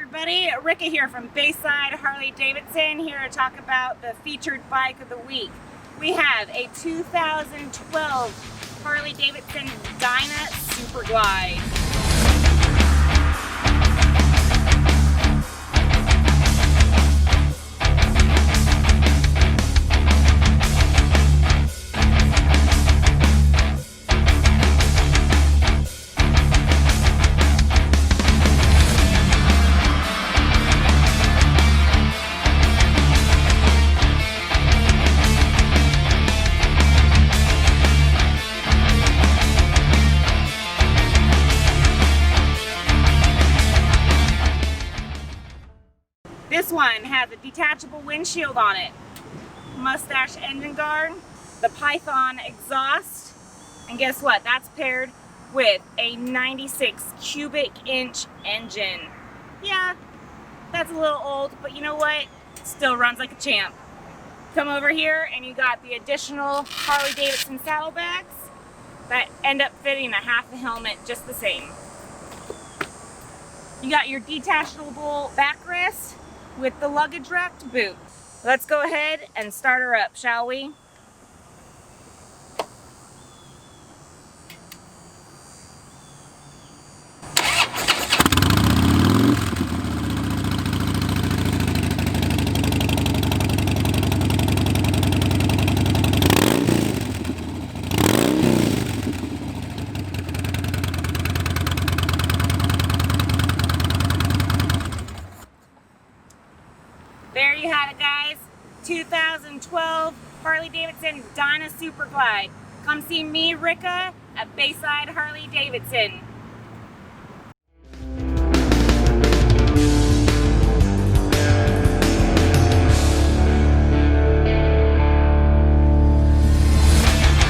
everybody, Rikka here from Bayside Harley-Davidson, here to talk about the featured bike of the week. We have a 2012 Harley-Davidson Dyna Super Glide. This one has a detachable windshield on it, mustache engine guard, the Python exhaust, and guess what? That's paired with a 96 cubic inch engine. Yeah, that's a little old, but you know what? It still runs like a champ. Come over here and you got the additional Harley-Davidson saddlebags that end up fitting a half a helmet just the same. You got your detachable backrest with the luggage rack to boot. Let's go ahead and start her up, shall we? There you have it, guys. 2012 Harley-Davidson Dyna Super Glide. Come see me, Rikka, at Bayside Harley-Davidson.